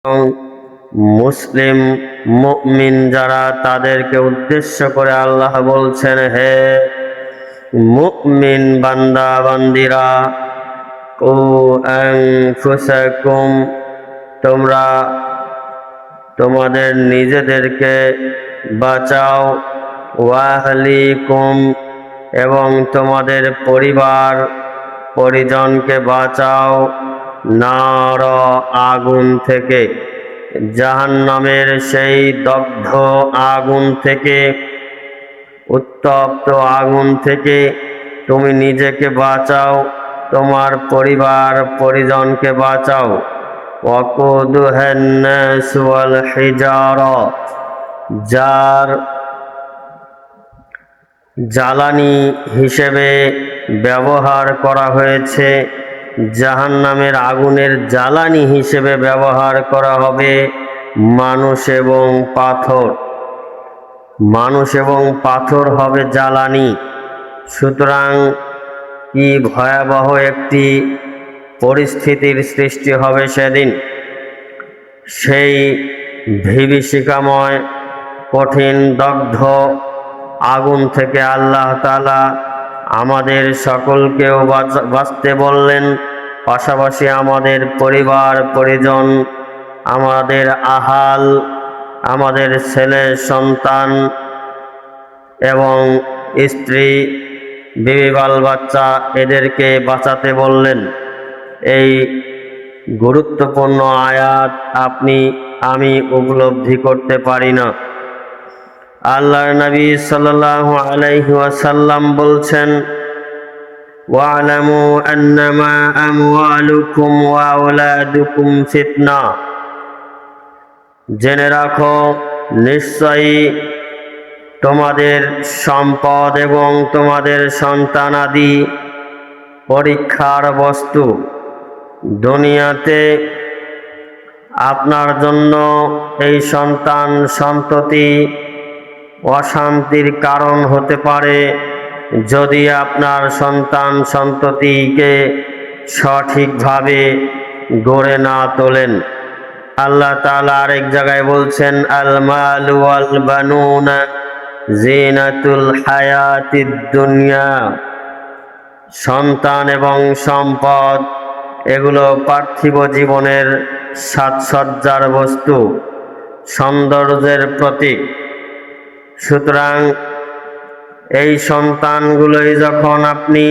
এবং মুসলিম মুমিন যারা তাদেরকে উদ্দেশ্য করে আল্লাহ বলছেন, হে মুমিন বান্দা বান্দিরা, কু আনফুসাকুম, তোমরা তোমাদের নিজেদেরকে বাঁচাও, ওয়াহলিকুম, এবং তোমাদের পরিবার পরিজনকে বাঁচাও, নার, আগুন থেকে, জাহান্নামের সেই দগ্ধ আগুন থেকে, উত্তপ্ত আগুন থেকে তুমি নিজেকে বাঁচাও, তোমার পরিবার পরিজনকে বাঁচাও। ওয়াকুদুহান নাস ওয়াল হিজারা, যার জ্বালানি হিসেবে ব্যবহার করা হয়েছে, জাহান্নামের আগুনের জ্বালানি হিসেবে ব্যবহার করা হবে মানুষ এবং পাথর। মানুষ এবং পাথর হবে জ্বালানি। সুতরাং কি ভয়াবহ একটি পরিস্থিতির সৃষ্টি হবে সেদিন। সেই বিভীষিকাময় কঠিন দগ্ধ আগুন থেকে আল্লাহ তাআলা আমাদের সকলকেও বাঁচতে বললেন, পাশাপাশি আমাদের পরিবার পরিজন, আমাদের আহাল, আমাদের ছেলে সন্তান এবং স্ত্রী, বিবি বাল বাচ্চা, এদেরকে বাঁচাতে বললেন। এই গুরুত্বপূর্ণ আয়াত আপনি আমি উপলব্ধি করতে পারি না। আল্লাহর নবী সাল্লাল্লাহু আলাইহি ওয়াসাল্লাম বলছেন, ওয়ালামু আন্নামা আমওয়ালুকুম ওয়া আওলাদুকুম ফিতনা, জেনে রাখো নিশ্চয়ই তোমাদের সম্পদ এবং তোমাদের সন্তানাদি পরীক্ষার বস্তু। দুনিয়াতে আপনার জন্য এই সন্তান সন্ততি অশান্তির কারণ হতে পারে যদি আপনার সন্তান সন্ততিকে সঠিকভাবে গড়ে না তোলেন। আল্লাহ তাআলা আরেক জায়গায় বলছেন, আল মালু ওয়াল বানুনা জিনাতুল হায়াতিদ দুনিয়া, সন্তান এবং সম্পদ এগুলো পার্থিব জীবনের সাজসজ্জার বস্তু, সৌন্দর্যের প্রতীক। সুতরাং এই সন্তানগুলোই যখন আপনি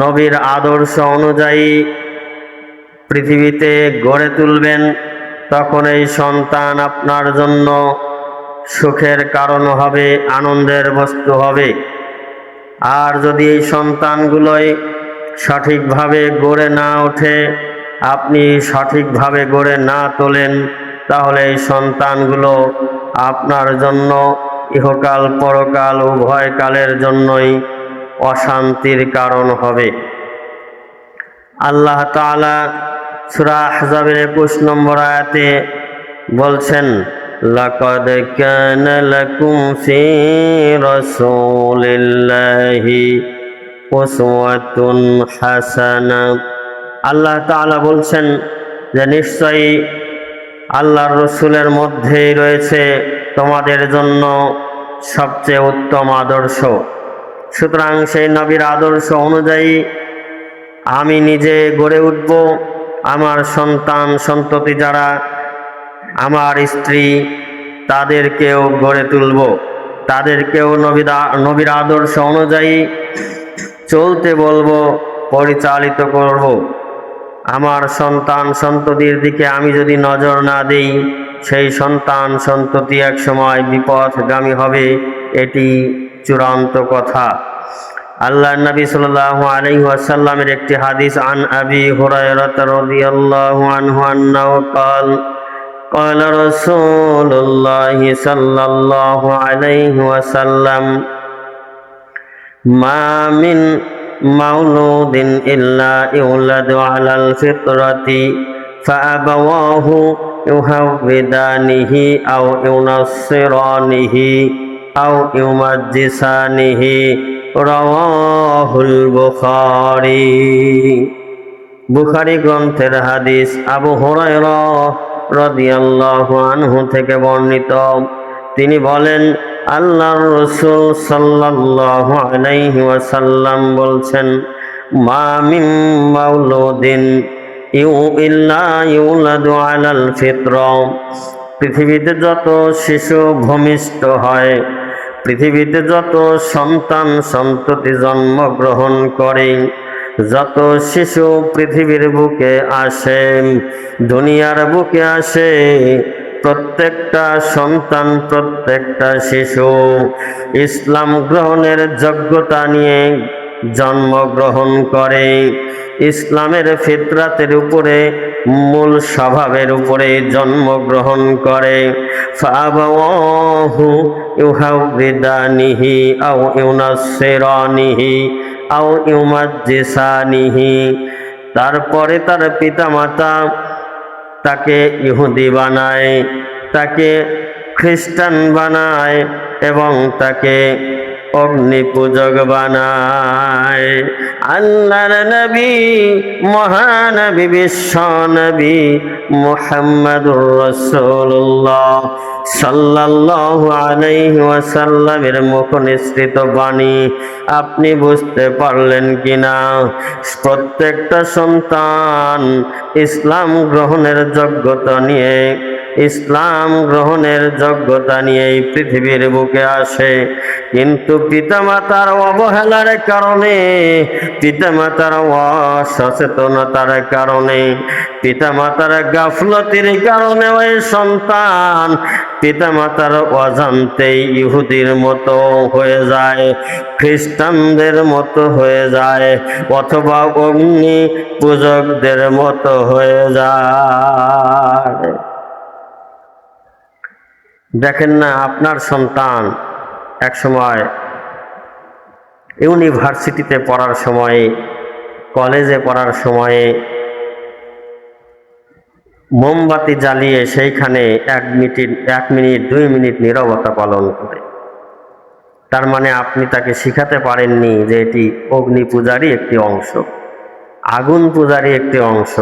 নবীর আদর্শ অনুযায়ী পৃথিবীতে গড়ে তুলবেন, তখন এই সন্তান আপনার জন্য সুখের কারণ হবে, আনন্দের বস্তু হবে। আর যদি এই সন্তানগুলোই সঠিকভাবে গড়ে না ওঠে, আপনি সঠিকভাবে গড়ে না তোলেন, তাহলে এই সন্তানগুলো আপনার জন্য ইহকাল পরকাল উভয় কালের জন্যই অশান্তির কারণ হবে। আল্লাহ তাআলা সূরা আহজাবের 21 নম্বর আয়াতে বলছেন, লাকাদ কানা লাকুম ফি রাসূলিল্লাহি উসওয়াতুন হাসানা। আল্লাহ তাআলা বলছেন যে নিশ্চয়ই আল্লাহর রসুলের মধ্যেই রয়েছে তোমাদের জন্য সবচেয়ে উত্তম আদর্শ। সুতরাং সেই নবীর আদর্শ অনুযায়ী আমি নিজে গড়ে উঠব, আমার সন্তান সন্ততি যারা, আমার স্ত্রী, তাদেরকেও গড়ে তুলব, তাদেরকেও নবীর আদর্শ অনুযায়ী চলতে বলবো, পরিচালিত করব। আমার সন্তান সন্ততির দিকে আমি যদি নজর না দেই, সেই সন্তান সন্ততি এক সময় বিপথগামী হবে, এটি চূড়ান্ত কথা। আল্লাহর নবী সাল্লাল্লাহু আলাইহি ওয়াসাল্লামের একটি হাদিস, আন আবি হুরায়রা রাদিয়াল্লাহু আনহু আন্নাহু ক্বাল ক্বালা রাসূলুল্লাহি সাল্লাল্লাহু আলাইহি ওয়াসাল্লাম, মা মিন মাউলুদিন ইল্লা ইউলাদু আলাল ফিতরাতি ফাআবাওয়াহু ইউহাউবিদানিহি আও ইউনাসসিরানিহি আও ইউমাজ্জিসানিহি, রাওয়াহুল বুখারী। বুখারী গ্রন্থের হাদিস। আবু হুরায়রা রাদিয়াল্লাহু আনহু থেকে বর্ণিত, তিনি বলেন, আল্লাহর রাসূল সাল্লাল্লাহু আলাইহি ওয়াসাল্লাম বলছেন, মা মিন মাউলুদিন ইল্লা ইউলাদু আলাল ফিতরা। পৃথিবীতে যত শিশু ভূমিষ্ঠ হয়, পৃথিবীতে যত সন্তান সন্ততি জন্মগ্রহণ করে, যত শিশু পৃথিবীর বুকে আসে, দুনিয়ার বুকে আসে, প্রত্যেকটা সন্তান, প্রত্যেকটা শিশু ইসলাম গ্রহণের যোগ্যতা নিয়ে জন্মগ্রহণ করে, ইসলামের ফিতরাতের উপরে, মূল স্বভাবের উপরে জন্মগ্রহণ করে। ফাআবাওয়াহু ইউহাউবিদানিহি আও ইউনাসসিরানিহি আও ইউমাজ্জিসানিহি। তারপরে তার পিতামাতা তাকে ইহুদি বানায়, তাকে খ্রিস্টান বানায় এবং তাকে অগ্নিপূজক বানায়। আল্লাহর নবী, মহানবী, বিশ্ব নবী মুহাম্মদুর রাসূলুল্লাহ সাল্লাল্লাহু আলাইহি ওয়াসাল্লামের মুখ নিঃসৃত বাণী আপনি বুঝতে পারলেন কিনা? প্রত্যেকটা সন্তান ইসলাম গ্রহণের যোগ্যতা নিয়ে, ইসলাম গ্রহণের যোগ্যতা নিয়ে এই পৃথিবীর বুকে আসে, কিন্তু পিতামাতার অবহেলার কারণে, পিতামাতার অসচেতনতার কারণে, পিতামাতার গাফলতির কারণে ওই সন্তান পিতামাতার অজান্তেই ইহুদির মতো হয়ে যায়, খ্রিস্টানদের মতো হয়ে যায়, অথবা অগ্নি পূজকদের মতো হয়ে যায়। দেখেন না, আপনার সন্তান একসময় ইউনিভার্সিটিতে পড়ার সময়ে, কলেজে পড়ার সময়ে মোমবাতি জ্বালিয়ে সেইখানে 1 মিনিট 2 মিনিট নীরবতা পালন করে। তার মানে আপনি তাকে শিখাতে পারেননি যে এটি অগ্নি পূজারই একটি অংশ, আগুন পূজারই একটি অংশ।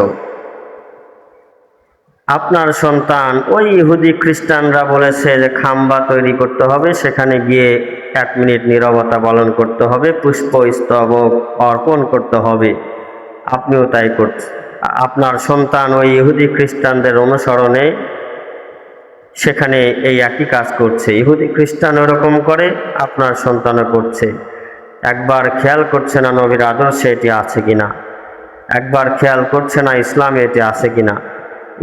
আপনার সন্তান ওই ইহুদি খ্রিস্টানরা বলেছে যে খাম্বা তৈরি করতে হবে, সেখানে গিয়ে 1 মিনিট নীরবতা পালন করতে হবে, পুষ্পস্তবক অর্পণ করতে হবে, আপনিও তাই করছেন। আপনার সন্তান ওই ইহুদি খ্রিস্টানদের অনুসরণে সেখানে এই একই কাজ করছে। ইহুদি খ্রিস্টান ওরকম করে, আপনার সন্তানও করছে। একবার খেয়াল করছে না নবীর আদর্শে এটি আছে কিনা, একবার খেয়াল করছে না ইসলামে এটি আছে কিনা,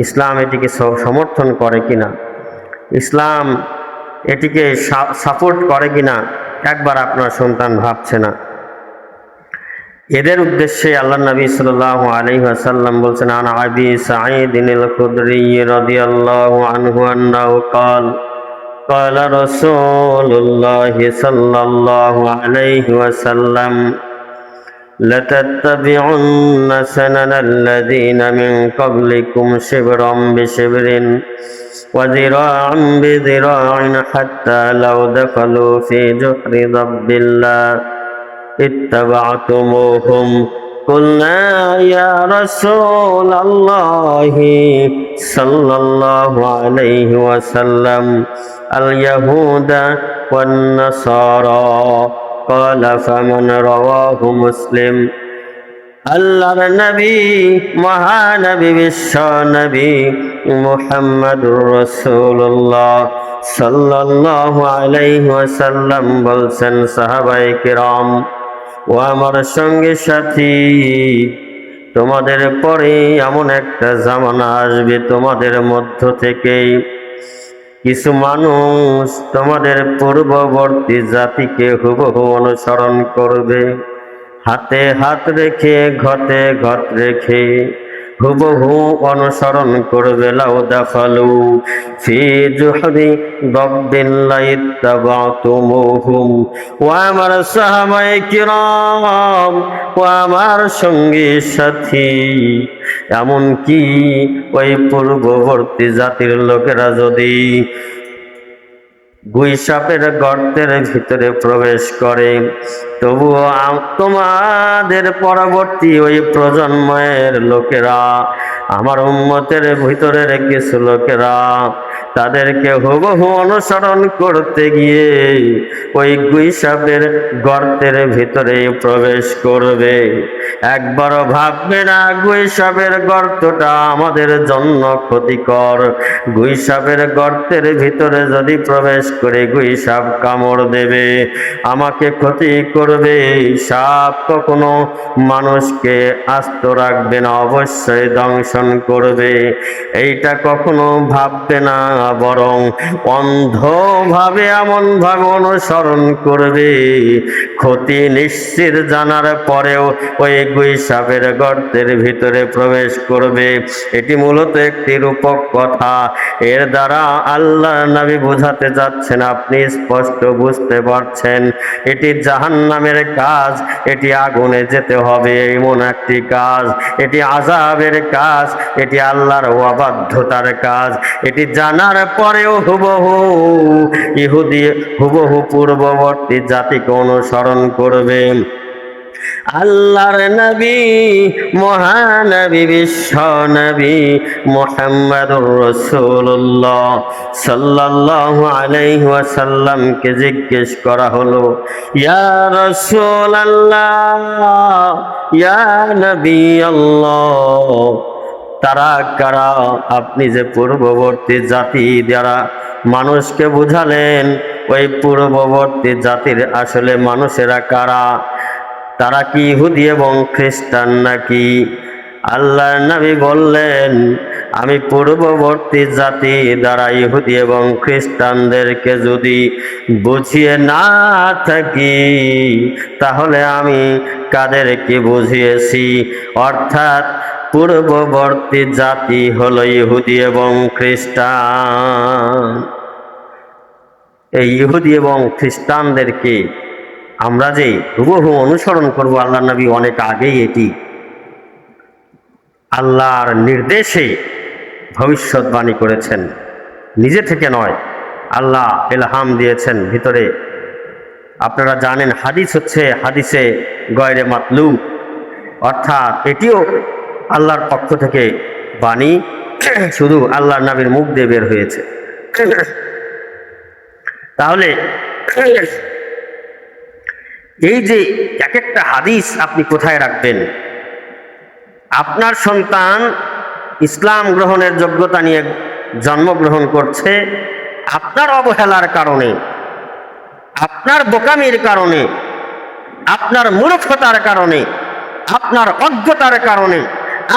ইসলাম এটিকে সমর্থন করে কিনা, ইসলাম এটিকে সাপোর্ট করে কিনা, একবার আপনার সন্তান ভাবছে না। এদের উদ্দেশ্যে আল্লাহ নবী সাল্লাল্লাহু আলাইহি ওয়াসাল্লাম বলছেন, আন আবি সাঈদিনিল খুদরি রাদিয়াল্লাহু আনহু আন্নাহু ক্বাল ক্বালা রাসূলুল্লাহি সাল্লাল্লাহু আলাইহি ওয়াসাল্লাম লাতাত্তাবিউন্না সানানাল্লাযীনা মিন ক্বাবলিকুম শিবরাম বিশিবরিন ওয়া যিরাআন বিযিরা'ইন হাত্তা লাউ দাখালু ফী জুহরি যাব্বিল্লাহ ইত্তাবা'তুমুহুম। কুলনা ইয়া রাসূলাল্লাহি সাল্লাল্লাহু আলাইহি ওয়াসাল্লাম আল ইয়াহুদা ওয়ান নাসারা। ক্বালা ফামান রাওয়াহু মুসলিম। আল্লাহর নবী, মহানবী, বিশ্ব নবী মুহাম্মদুর রাসূলুল্লাহ সাল্লাল্লাহু আলাইহি ওয়াসাল্লাম বলছেন, সাহাবায়ে কিরাম ও আমার সঙ্গে সাথী, তোমাদের পরে এমন একটা জামানা আসবে, তোমাদের মধ্য থেকে কিছু মানুষ তোমাদের পূর্ববর্তী জাতিকে হুবহু অনুসরণ করবে, হাতে হাত রেখে, ঘটে ঘট রেখে হুবহু অনুসরণ করবে। লাউ দাখালু ফি জুহরি দাব্বিন লা ইত্তাবা'তুমুহুম। ও আমার সাহাবায়ে কিরাম, ও আমার সঙ্গী সাথী, এমন কি ওই পূর্ববর্তী জাতির লোকেরা যদি গুইসাপের গর্তের ভিতরে প্রবেশ করে, তবুও তোমাদের পরবর্তী ওই প্রজন্মের লোকেরা আমার উম্মতের ভিতরের কিছু লোকেরা তাদেরকে হুবহু অনুসরণ করতে গিয়ে ওই গুইসাপের গর্তের ভিতরে প্রবেশ করবে। একবারও ভাববে না গুইসাপের গর্তটা আমাদের জন্য ক্ষতিকর। গুইসাপের গর্তের ভিতরে যদি প্রবেশ করে গুইসাপ কামড় দেবে, আমাকে ক্ষতি করবে। সাপ কখনো মানুষকে আস্ত রাখবে না, অবশ্যই দংশন করবে। এইটা কখনো ভাববে না, বরং অন্ধভাবে এমনভাবে অনুসরণ করবে, ক্ষতি নিশ্চিত জানার পরেও ওই গুইসাপের গর্তের ভিতরে প্রবেশ করবে। এটি মূলত একটি রূপক কথা। এর দ্বারা আল্লাহ নবী বোঝাতে যাচ্ছেন, আপনি স্পষ্ট বুঝতে পারছেন, এটি জাহান্নামের কাজ, এটি আগুনে যেতে হবে এমন একটি কাজ, এটি আযাবের কাজ, এটি আল্লাহর অবাধ্যতার কাজ। এটি জানার পরেও হুবহু পূর্ববর্তী জাতিকে অনুসরণ করবে। আল্লাহর নবী, মহানবী, বিশ্ব নবী মুহাম্মদুর রাসূলুল্লাহ সাল্লাল্লাহু আলাইহি ওয়াসাল্লামকে জিজ্ঞেস করা হলো, ইয়া রাসূলুল্লাহ, ইয়া নবী আল্লাহ, তারা কারা? আপনি যে পূর্ববর্তী জাতি দ্বারা মানুষকে বুঝালেন, ওই পূর্ববর্তী জাতির আসলে মানুষেরা কারা? তারা কি ইহুদি এবং খ্রিস্টান নাকি? আল্লাহর নবী বললেন, আমি পূর্ববর্তী জাতি দ্বারা ইহুদি এবং খ্রিস্টানদেরকে যদি বুঝিয়ে না থাকি, তাহলে আমি কাদেরকে বুঝিয়েছি? অর্থাৎ পূর্ববর্তী জাতি হলো ইহুদি এবং খ্রিস্টান। এই ইহুদি এবং খ্রিস্টানদেরকে আমরা যে হুবহু অনুসরণ করব, আল্লাহ নবী অনেক আগেই এটি আল্লাহর নির্দেশে ভবিষ্যৎবাণী করেছেন, নিজে থেকে নয়, আল্লাহ ইলহাম দিয়েছেন ভিতরে। আপনারা জানেন, হাদিস হচ্ছে হাদিসে গয়রে মাতলু, অর্থাৎ এটিও আল্লাহর পক্ষ থেকে বাণী, শুধু আল্লাহর নবীর মুখ দিয়ে বের হয়েছে। তাহলে এই যে এক একটা হাদিস আপনি কোথায় রাখবেন? আপনার সন্তান ইসলাম গ্রহণের যোগ্যতা নিয়ে জন্মগ্রহণ করছে, আপনার অবহেলার কারণে, আপনার বোকামির কারণে, আপনার মূর্খতার কারণে, আপনার অজ্ঞতার কারণে,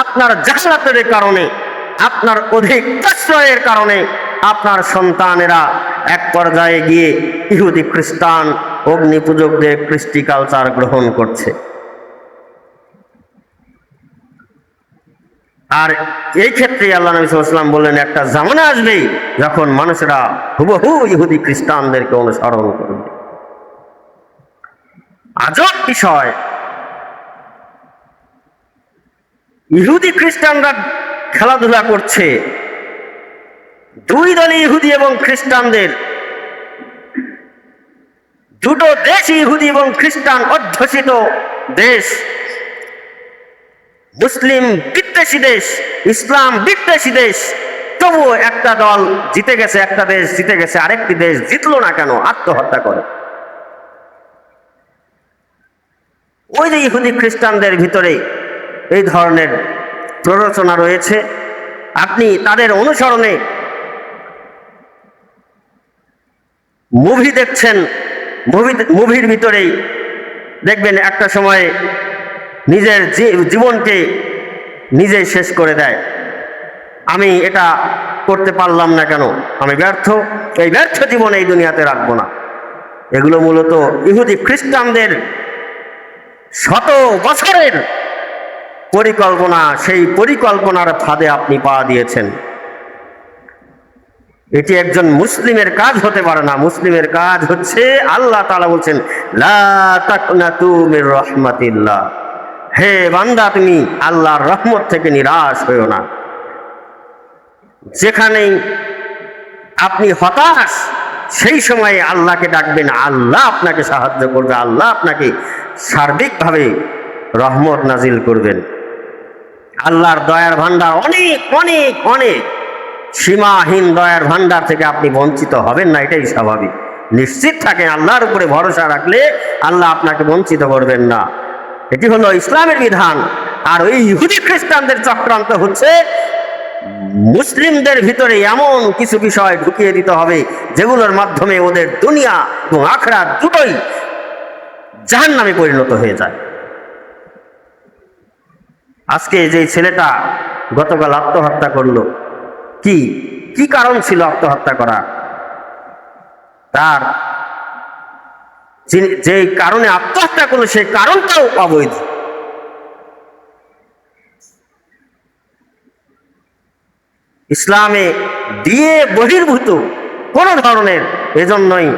আপনার জাহালাতের কারণে, আপনার অধিক প্রশ্রয়ের কারণে আপনার সন্তানেরা এক পর্যায়ে গিয়ে ইহুদি খ্রিস্টান অগ্নি পূজকদের কৃষ্টি কালচার গ্রহণ করছে। আর এই ক্ষেত্রে আল্লাহ নবী সাল্লাল্লাহু আলাইহি ওয়াসাল্লাম বললেন, একটা জামানা আসবে যখন মানুষেরা হুবহু ইহুদি খ্রিস্টানদেরকে অনুসরণ করবে। আজব বিষয়, ইহুদি খ্রিস্টানরা খেলাধুলা করছে, দুই দলে ইহুদি এবং খ্রিস্টানদের, দুটো দেশ ইহুদি এবং খ্রিস্টান অধ্যুষিত দেশ, মুসলিম বিদ্বেষী দেশ, ইসলাম বিদ্বেষী দেশ, তবুও একটা দল জিতে গেছে, একটা দেশ জিতে গেছে, আরেকটি দেশ জিতলো না কেন? আত্মহত্যা করে। ওই যে ইহুদি খ্রিস্টানদের ভিতরে এই ধরনের প্ররোচনা রয়েছে। আপনি তাদের অনুসরণে মুভি দেখছেন, মুভির ভিতরেই দেখবেন একটা সময় নিজের জীবনকে নিজে শেষ করে দেয়। আমি এটা করতে পারলাম না কেন, আমি ব্যর্থ, এই ব্যর্থ জীবন এই দুনিয়াতে রাখবো না। এগুলো মূলত ইহুদি খ্রিস্টানদের শত বছরের পরিকল্পনা। সেই পরিকল্পনার ফাঁদে আপনি পা দিয়েছেন। এটি একজন মুসলিমের কাজ হতে পারে না। মুসলিমের কাজ হচ্ছে, আল্লাহ তাআলা বলছেন, লা তাকনাতু মির রাহমাতিল্লাহ, হে বান্দা তুমি আল্লাহর রহমত থেকে নিরাশ হইও না। যেখানেই আপনি হতাশ, সেই সময়ে আল্লাহকে ডাকবেন, আল্লাহ আপনাকে সাহায্য করবে, আল্লাহ আপনাকে সার্বিকভাবে রহমত নাজিল করবেন। আল্লাহর দয়ার ভান্ডার অনেক অনেক অনেক, সীমাহীন দয়ার ভান্ডার থেকে আপনি বঞ্চিত হবেন না, এটাই স্বাভাবিক। নিশ্চিত থাকেন, আল্লাহর উপরে ভরসা রাখলে আল্লাহ আপনাকে বঞ্চিত করবেন না। এটি হলো ইসলামের বিধান। আর ওই ইহুদি খ্রিস্টানদের চক্রান্ত হচ্ছে মুসলিমদের ভিতরে এমন কিছু বিষয় ঢুকিয়ে দিতে হবে যেগুলোর মাধ্যমে ওদের দুনিয়া এবং আখিরাত দুটোই জাহান্নামে পরিণত হয়ে যায়। আজকে যে ছেলেটা গতকাল আত্মহত্যা করলো, কি কি কারণ ছিল আত্মহত্যা করা? তার যে কারণে আত্মহত্যা করলো সেই কারণটাও অবৈধ। ইসলামে দিয়ে বহির্ভূত কোন ধরনের, এজন্যই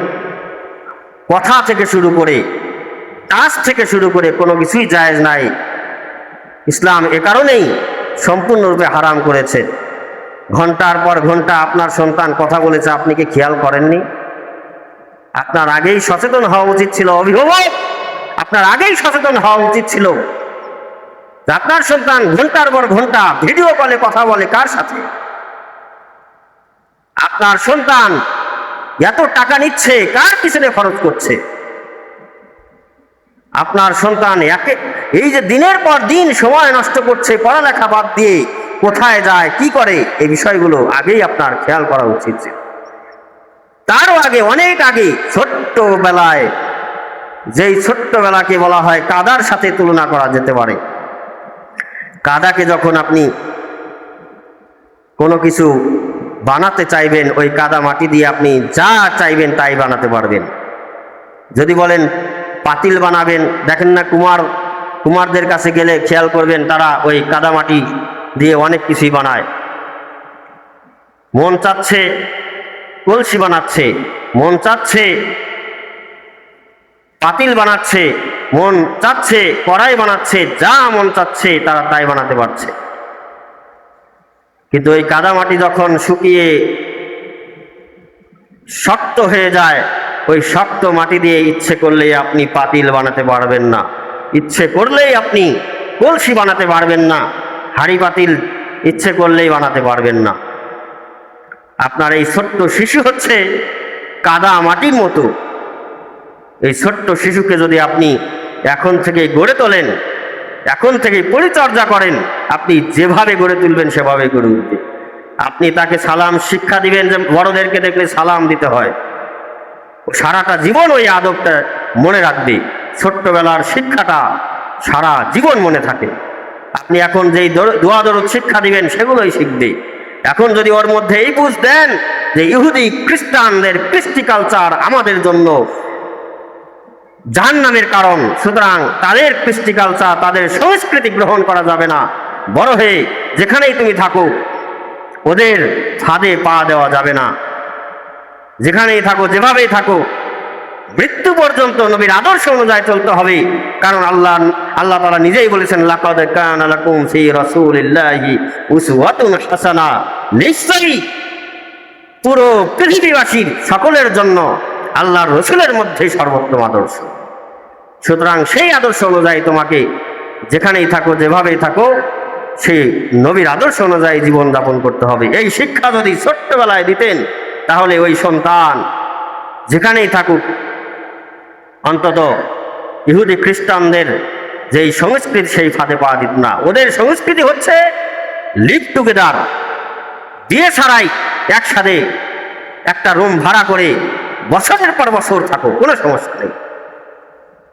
কথা থেকে শুরু করে কাজ থেকে শুরু করে কোনো কিছুই জায়েজ নাই। ইসলাম এ কারণেই সম্পূর্ণরূপে হারাম করেছে। ঘন্টার পর ঘন্টা আপনার সন্তান কথা বলেছে, আপনি কি খেয়াল করেননি? আপনার আগেই সচেতন হওয়া উচিত ছিল। অভিভাবক, আপনার আগেই সচেতন হওয়া উচিত ছিল। আপনার সন্তান ঘন্টার পর ঘন্টা ভিডিও কলে কথা বলে কার সাথে? আপনার সন্তান এত টাকা নিচ্ছে কার পিছনে খরচ করছে? আপনার সন্তান এই যে দিনের পর দিন সময় নষ্ট করছে পড়ালেখা বাদ দিয়ে, কোথায় যায়, কি করে, এই বিষয়গুলো আগেই আপনার খেয়াল করা উচিত ছিল। তারও আগে, অনেক আগে, ছোট্টবেলায়, যেই ছোট্টবেলাকে বলা হয় কাদার সাথে তুলনা করা যেতে পারে। কাদাকে যখন আপনি কোনো কিছু বানাতে চাইবেন, ওই কাদা মাটি দিয়ে আপনি যা চাইবেন তাই বানাতে পারবেন। যদি বলেন পাতিল বানাবেন, দেখেন না কুমারদের কাছে গেলে খেয়াল করবেন তারা ওই কাদা মাটি দিয়ে অনেক কিছুই বানায়। মন চাচ্ছে কলসি বানাচ্ছে, মন চাচ্ছে পাতিল বানাচ্ছে, মন চাচ্ছে কড়াই বানাচ্ছে, যা মন চাচ্ছে তারা তাই বানাতে পারছে। কিন্তু ওই কাদা মাটি যখন শুকিয়ে শক্ত হয়ে যায়, ওই শক্ত মাটি দিয়ে ইচ্ছে করলেই আপনি পাতিল বানাতে পারবেন না, ইচ্ছে করলেই আপনি কলসি বানাতে পারবেন না, হাঁড়ি পাতিল ইচ্ছে করলেই বানাতে পারবেন না। আপনার এই ছোট্ট শিশু হচ্ছে কাদা মাটির মতো। এই ছোট্ট শিশুকে যদি আপনি এখন থেকে গড়ে তোলেন, এখন থেকে পরিচর্যা করেন, আপনি যেভাবে গড়ে তুলবেন সেভাবে গড়ে উঠবে। আপনি তাকে সালাম শিক্ষা দিবেন, যে বড়দেরকে দেখলে সালাম দিতে হয়, সারাটা জীবন ওই আদবটা মনে রাখবে। ছোট্টবেলার শিক্ষাটা সারা জীবন মনে থাকে। আপনি এখন যেই দোয়া দরুদ শিক্ষা দিবেন সেগুলোই শিখবে। এখন যদি ওর মধ্যে এই বুঝ দেন যে ইহুদি খ্রিস্টানদের কৃষ্টি কালচার আমাদের জন্য জাহান্নামের কারণ, সুতরাং তাদের কৃষ্টি কালচার, তাদের সংস্কৃতি গ্রহণ করা যাবে না, বড় হয়ে যেখানেই তুমি থাকো ওদের ফাঁদে পা দেওয়া যাবে না। যেখানেই থাকো, যেভাবেই থাকো, মৃত্যু পর্যন্ত নবীর আদর্শ অনুযায়ী চলতে হবে। কারণ আল্লাহ তাআলা নিজেই বলেছেন, লাকাদ কানা লাকুম ফি রাসূলিল্লাহি উসওয়াতুন হাসানা। নিশ্চয়ই পুরো পৃথিবীবাসীর সকলের জন্য আল্লাহর রসুলের মধ্যে সর্বোত্তম আদর্শ। সুতরাং সেই আদর্শ অনুযায়ী তোমাকে যেখানেই থাকো, যেভাবেই থাকো, সেই নবীর আদর্শ অনুযায়ী জীবন যাপন করতে হবে। এই শিক্ষা যদি ছোট্টবেলায় দিতেন, তাহলে ওই সন্তান যেখানেই থাকুক অন্তত ইহুদি খ্রিস্টানদের যেই সংস্কৃতি সেই ফাঁদে পা দিত না। ওদের সংস্কৃতি হচ্ছে লিভ টুগেদার, বিয়ে ছাড়াই একসাথে একটা রুম ভাড়া করে বছরের পর বছর থাকো, কোনো সমস্যা নেই।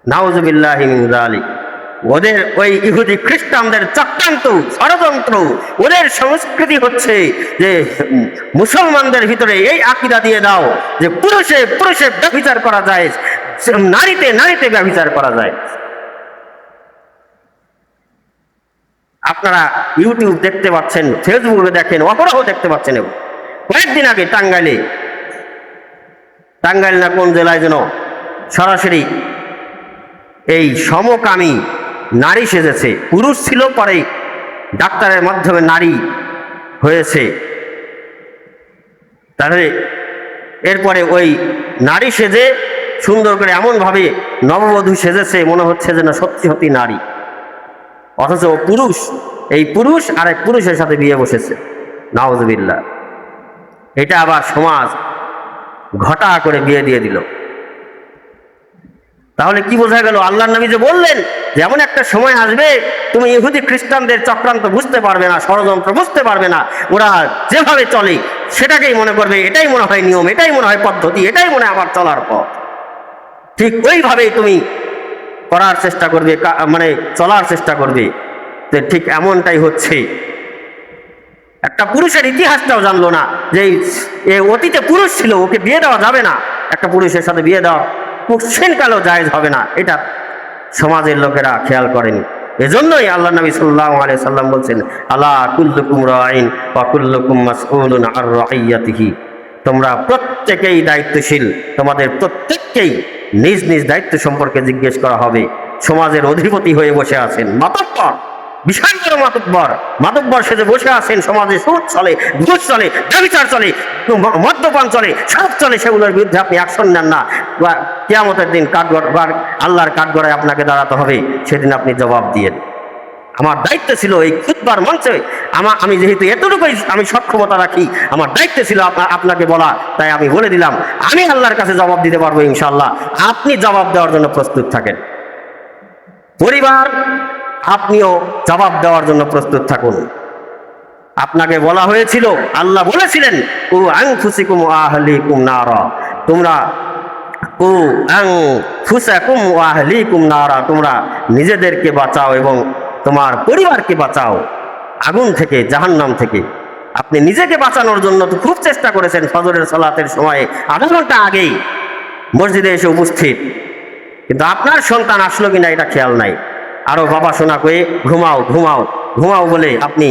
নাউজুবিল্লাহি মিন যালিক। ওদের ওই ইহুদি খ্রিস্টানদের চক্রান্ত, ষড়যন্ত্র, ওদের সংস্কৃতি হচ্ছে যে মুসলমানদের ভিতরে এই আকীদা দিয়ে দাও যে পুরুষে পুরুষে ব্যভিচার করা যায়, নারীতে নারীতে ব্যভিচার করা যায়। আপনারা ইউটিউব দেখতে পাচ্ছেন, ফেসবুকে দেখেন, অপরাহ দেখতে পাচ্ছেন। কয়েকদিন আগে টাঙ্গাইল না কোন জেলায় যেন সরাসরি এই সমকামী নারী সেজেছে। পুরুষ ছিল, পরে ডাক্তারের মাধ্যমে নারী হয়েছে। তাহলে এরপরে ওই নারী সেজে সুন্দর করে এমনভাবে নববধূ সেজেছে, মনে হচ্ছে যেন সত্যি সত্যি নারী, অথচ পুরুষ। এই পুরুষ আরেক পুরুষের সাথে বিয়ে বসেছে, নাউজুবিল্লাহ। এটা আবার সমাজ ঘটা করে বিয়ে দিয়ে দিল। তাহলে কি বোঝা গেল? আল্লাহর নবী যে বললেন যে এমন একটা সময় আসবে তুমি ইহুদি খ্রিস্টানদের চক্রান্ত বুঝতে পারবে না, ষড়যন্ত্র বুঝতে পারবে না। ওরা যেভাবে চলে সেটাকেই মনে করবে এটাই মনে হয় নিয়ম, এটাই মনে হয় পদ্ধতি, এটাই মনে হয় আমার চলার পথ। ঠিক ওইভাবেই তুমি করার চেষ্টা করবে, মানে চলার চেষ্টা করবে। যে ঠিক এমনটাই হচ্ছে। একটা পুরুষের ইতিহাসটাও জানলো না যে অতীতে পুরুষ ছিল, ওকে বিয়ে দেওয়া যাবে না, একটা পুরুষের সাথে বিয়ে দেওয়া কোশ্চেনকালেও জায়েজ হবে না, এটা সমাজের লোকেরা খেয়াল করেনি। এজন্যই আল্লাহ নবী সাল্লাল্লাহু আলাইহি সাল্লাম বলছেন, আলা কুল্লুকুম রাঈন ওয়া কুল্লুকুম মাসউলুন আন রাইয়াতিহি। তোমরা প্রত্যেকেই দায়িত্বশীল, তোমাদের প্রত্যেককেই নিজ নিজ দায়িত্ব সম্পর্কে জিজ্ঞেস করা হবে। সমাজের অধিপতি হয়ে বসে আছেন মাতব্বর, বিশাল বড় মাতব্বর সেজে বসে আছেন। সমাজে সুদ চলে, ঘুষ চলে, ব্যভিচার চলে, মদ্যপান চলে, সব চলে। সেগুলোর বিরুদ্ধে আপনি অ্যাকশন নেন না, কিয়ামতের দিন আল্লাহর কাঠগড়ায় আপনাকে দাঁড়াতে হবে। সেদিন আপনি জবাব দিয়েন। আমার দায়িত্ব ছিল এই খুতবার মঞ্চে, আমি যেহেতু এতটুকুই আমি সক্ষমতা রাখি, আমার দায়িত্ব ছিল আপনাকে বলা, তাই আমি বলে দিলাম। আমি আল্লাহর কাছে জবাব দিতে পারবো ইনশাআল্লাহ। আপনি জবাব দেওয়ার জন্য প্রস্তুত থাকেন। পরিবার, আপনিও জবাব দেওয়ার জন্য প্রস্তুত থাকুন। আপনাকে বলা হয়েছিল, আল্লাহ বলেছিলেন, ও আনফুসিকুম ওয়া আহলিকুম নারা, তোমরা ও আনফুসাকুম ওয়া আহলিকুম নারা, তোমরা নিজেদেরকে বাঁচাও এবং তোমার পরিবারকে বাঁচাও আগুন থেকে, জাহান্নাম থেকে। আপনি নিজেকে বাঁচানোর জন্য তো খুব চেষ্টা করেছেন। ফজরের সালাতের সময়ে আধা ঘন্টা আগেই মসজিদে এসে উপস্থিত, কিন্তু আপনার সন্তান আসলো কিনা এটা খেয়াল নাই। আরো বাবা শোনা কয়ে ঘুমাও ঘুমাও ঘুমাও বলে আপনি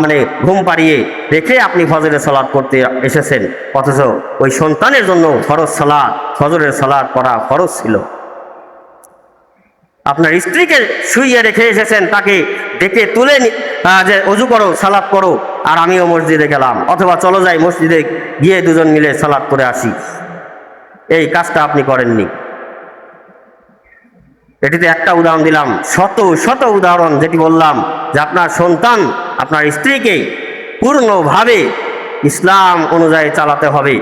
মানে ঘুম পাড়িয়ে রেখে আপনি ফজরের সালাত করতে এসেছেন, অথচ ওই সন্তানের জন্য ফরজ সালাত, ফজরের সালাত পড়া ফরজ ছিল। আপনার স্ত্রীকে শুইয়ে রেখে এসেছেন, তাকে ডেকে তুলে যে অজু করো, সালাত করো, আর আমিও মসজিদে গেলাম, অথবা চলো যাই মসজিদে গিয়ে দুজন মিলে সালাত করে আসি। এই কাজটা আপনি করেননি। এটিতে একটা উদাহরণ দিলাম, শত শত উদাহরণ, যেটি বললাম যে আপনার সন্তান, আপনার স্ত্রীকে পূর্ণভাবে ইসলাম অনুযায়ী চালাতে হবে।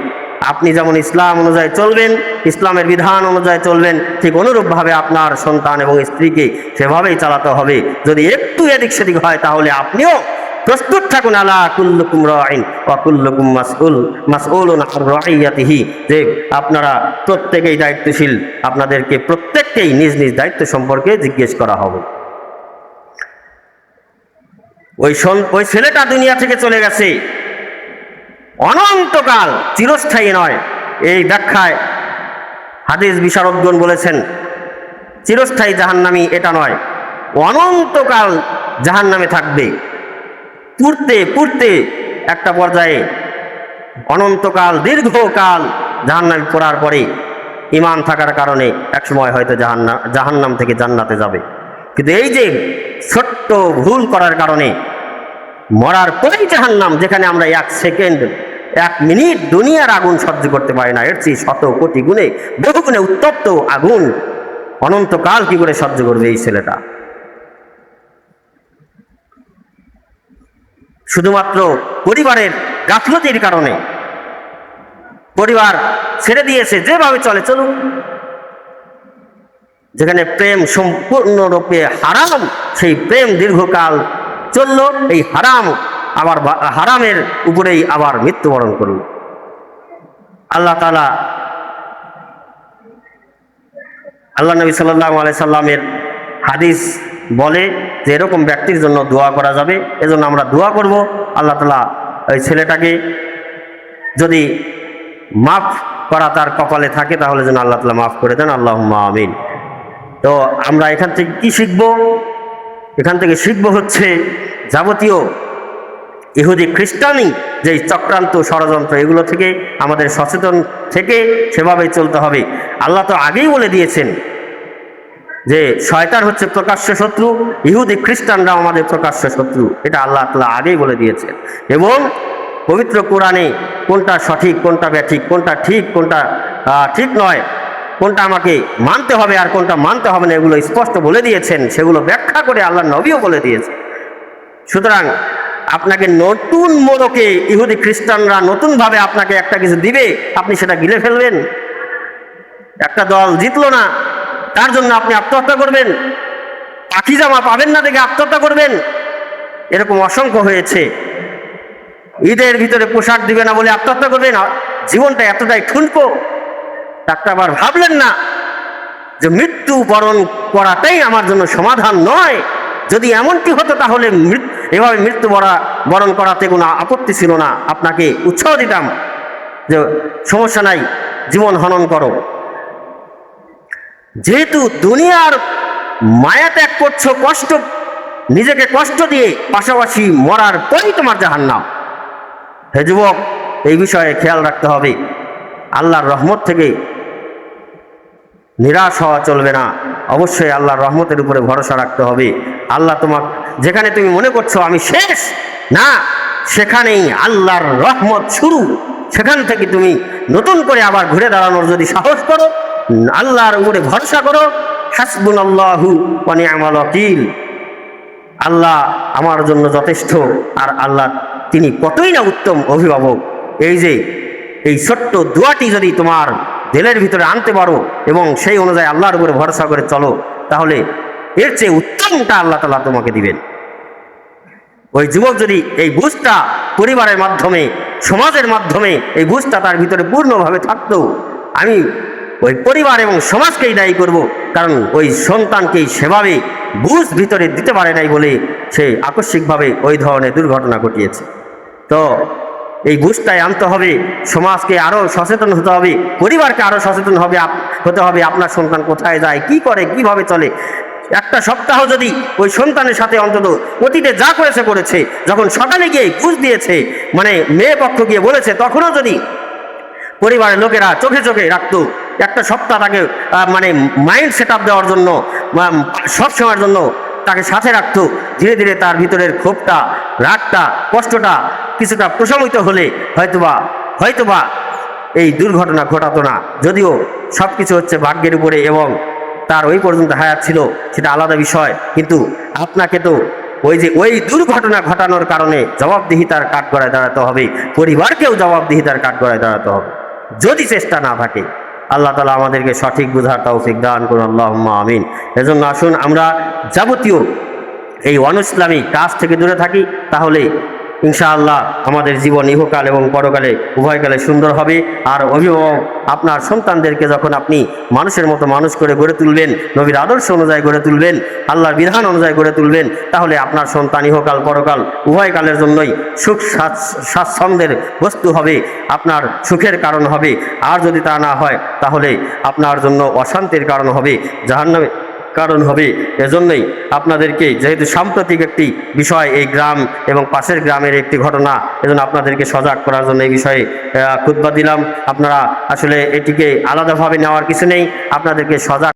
আপনি যেমন ইসলাম অনুযায়ী চলবেন, ইসলামের বিধান অনুযায়ী চলবেন, ঠিক অনুরূপভাবে আপনার সন্তান এবং স্ত্রীকে সেভাবেই চালাতে হবে। যদি একটু এদিক সেদিক হয় তাহলে আপনিও প্রস্তুত থাকুন। আলা কুল্লুকুম রাঈন ওয়া কুল্লুকুম মাসউলুন আন রাইয়াতিহি, যে আপনারা প্রত্যেকেই দায়িত্বশীল, আপনাদেরকে প্রত্যেককেই নিজ নিজ দায়িত্ব সম্পর্কে জিজ্ঞেস করা হবে। ওই ছেলেটা দুনিয়া থেকে চলে গেছে অনন্তকাল, চিরস্থায়ী নয়। এই ব্যাখ্যায় হাদিস বিশারদগণ বলেছেন চিরস্থায়ী জাহান্নামী এটা নয়, অনন্তকাল জাহান্নামে থাকবে। পুড়তে পুড়তে একটা পর্যায়ে অনন্তকাল, দীর্ঘকাল জাহান্নামে পড়ার পরে ঈমান থাকার কারণে একসময় হয়তো জাহান্নাম থেকে জান্নাতে যাবে। কিন্তু এই যে ছোট্ট ভুল করার কারণে মরার পরেই জাহান্নাম, যেখানে আমরা 1 সেকেন্ড 1 মিনিট দুনিয়ার আগুন সহ্য করতে পারি না, এর চেয়ে শত কোটি গুণে বহু গুণে উত্তপ্ত আগুন অনন্তকাল কি করে সহ্য করবে এই ছেলেটা? শুধুমাত্র পরিবারের গাফলতির কারণে পরিবার ছেড়ে দিয়েছে, যেভাবে চলে চলুক। যেখানে প্রেম সম্পূর্ণরূপে হারাম, সেই প্রেম দীর্ঘকাল চলল, এই হারাম আবার হারামের উপরেই আবার মৃত্যুবরণ করল। আল্লাহ তাআলা, আল্লাহ নবী সাল্লাল্লাহু আলাইহি সাল্লামের হাদিস বলে যে এরকম ব্যক্তির জন্য দোয়া করা যাবে। এজন্য আমরা দোয়া করব, আল্লাহ তাআলা ওই ছেলেটাকে যদি মাফ করা তার কপালে থাকে তাহলে যেন আল্লাহ তাআলা মাফ করে দেন, আল্লাহুম্মা আমিন। তো আমরা এখান থেকে কি শিখব? এখান থেকে শিখব হচ্ছে যাবতীয় ইহুদি খ্রিস্টানি যে চক্রান্ত, ষড়যন্ত্র, এগুলো থেকে আমাদের সচেতন থেকে সেভাবেই চলতে হবে। আল্লাহ তো আগেই বলে দিয়েছেন যে শয়তান হচ্ছে প্রকাশ্য শত্রু, ইহুদি খ্রিস্টানরা আমাদের প্রকাশ্য শত্রু, এটা আল্লাহ তাআলা আগেই বলে দিয়েছেন। এবং পবিত্র কোরআনে কোনটা সঠিক, কোনটা ব্যাঠিক, কোনটা ঠিক, কোনটা ঠিক নয়, কোনটা আমাকে মানতে হবে আর কোনটা মানতে হবে না, এগুলো স্পষ্ট বলে দিয়েছেন। সেগুলো ব্যাখ্যা করে আল্লাহর নবীও বলে দিয়েছেন। সুতরাং আপনাকে নতুন মোড়কে ইহুদি খ্রিস্টানরা নতুনভাবে আপনাকে একটা কিছু দিবে, আপনি সেটা গিলে ফেলবেন। একটা দল জিতলো না, তার জন্য আপনি আত্মহত্যা করবেন। পাখি জামা পাবেন না দেখে আত্মহত্যা করবেন। এরকম অসংখ্য হয়েছে। ঈদের ভিতরে পোশাক দিবে না বলে আত্মহত্যা করবেন। জীবনটা এতটাই ঠুনকো, একটা বার ভাবলেন না যে মৃত্যু বরণ করাটাই আমার জন্য সমাধান নয়? যদি এমনটি হতো তাহলে এভাবে মৃত্যু বরণ করাতে কোনো আপত্তি ছিল না, আপনাকে উৎসাহ দিতাম যে সমস্যা নাই, জীবন হনন করো। যেহেতু দুনিয়ার মায়া ত্যাগ করছো, কষ্ট, নিজেকে কষ্ট দিয়ে, পাশাপাশি মরার পরই তোমার জাহান্নাম। হে যুবক, এই বিষয়ে খেয়াল রাখতে হবে। আল্লাহর রহমত থেকে নিরাশ হওয়া চলবে না, অবশ্যই আল্লাহর রহমতের উপরে ভরসা রাখতে হবে। আল্লাহ তোমাকে, যেখানে তুমি মনে করছো আমি শেষ, না, সেখানেই আল্লাহর রহমত শুরু। সেখান থেকে তুমি নতুন করে আবার ঘুরে দাঁড়ানোর যদি সাহস করো, আল্লাহর উপরে ভরসা করো, হাসবুনাল্লাহু ওয়া নি'মাল ওয়াকিল, আল্লাহ আমার জন্য যথেষ্ট, আর আল্লাহ তিনি কতই না উত্তম অভিভাবক। এই যে এই ছোট্ট দোয়াটি যদি তোমার দিলের ভিতরে আনতে পারো এবং সেই অনুযায়ী আল্লাহর উপরে ভরসা করে চলো, তাহলে এর চেয়ে উত্তমটা আল্লাহ তাআলা তোমাকে দিবেন। ওই যুবক যদি এই বুঝটা পরিবারের মাধ্যমে, সমাজের মাধ্যমে এই বুঝটা তার ভিতরে পূর্ণভাবে থাকতো, আমি ওই পরিবার এবং সমাজকেই দায়ী করব, কারণ ওই সন্তানকেই সেভাবে বুঝ ভিতরে দিতে পারে নাই বলে সে আকস্মিকভাবে ওই ধরনের দুর্ঘটনা ঘটিয়েছে। তো এই বুঝটাই আনতে হবে, সমাজকে আরও সচেতন হতে হবে, পরিবারকে আরও সচেতন হতে হবে। আপনার সন্তান কোথায় যায়, কি করে, কিভাবে চলে। একটা সপ্তাহ যদি ওই সন্তানের সাথে অন্তত অতীতে যা করেছে, যখন সকালে গিয়ে বুঝ দিয়েছে, মানে মেয়ে পক্ষ গিয়ে বলেছে, তখনও যদি পরিবারের লোকেরা চোখে চোখে রাখতো, একটা সপ্তাহ তাকে মানে মাইন্ড সেট আপ দেওয়ার জন্য, সব সময়ের জন্য তাকে সাথে রাখতো, ধীরে ধীরে তার ভিতরের ক্ষোভটা, রাগটা, কষ্টটা কিছুটা প্রশমিত হলে হয়তোবা এই দুর্ঘটনা ঘটাতো না। যদিও সব কিছু হচ্ছে ভাগ্যের উপরে এবং তার ওই পর্যন্ত হায়াত ছিল, সেটা আলাদা বিষয়। কিন্তু আপনাকে তো ওই দুর্ঘটনা ঘটানোর কারণে জবাবদিহিতার কাঠগড়ায় দাঁড়াতে হবে, পরিবারকেও জবাবদিহিতার কাঠগড়ায় দাঁড়াতে হবে, যদি চেষ্টা না থাকে। আল্লাহ তাআলা আমাদেরকে সঠিক বুঝার তৌফিক দান করুন, আল্লাহুম্মা আমিন। এজন্য আসুন আমরা যাবতীয় এই অনইসলামী কাজ থেকে দূরে থাকি, তাহলে ইনশাআল্লাহ আমাদের জীবন ইহকাল এবং পরকালে উভয়কালে সুন্দর হবে। আর অভিভাবক, আপনার সন্তানদেরকে যখন আপনি মানুষের মতো মানুষ করে গড়ে তুলবেন, নবীর আদর্শ অনুযায়ী গড়ে তুলবেন, আল্লাহর বিধান অনুযায়ী গড়ে তুলবেন, তাহলে আপনার সন্তান ইহকাল পরকাল উভয়কালের জন্যই সুখ স্বাচ্ছন্দ্যের বস্তু হবে, আপনার সুখের কারণ হবে। আর যদি তা না হয়, তাহলে আপনার জন্য অশান্তির কারণ হবে, জাহান্নামে কারণ হবে। এজন্যই আপনাদেরকে, যেহেতু সাম্প্রতিক একটি বিষয় এই গ্রাম এবং পাশের গ্রামের একটি ঘটনা, এজন্য আপনাদেরকে সজাগ করার জন্য এই বিষয়ে খুতবা দিলাম। আপনারা আসলে এটিকে আলাদাভাবে নেওয়ার কিছু নেই, আপনাদেরকে সজাগ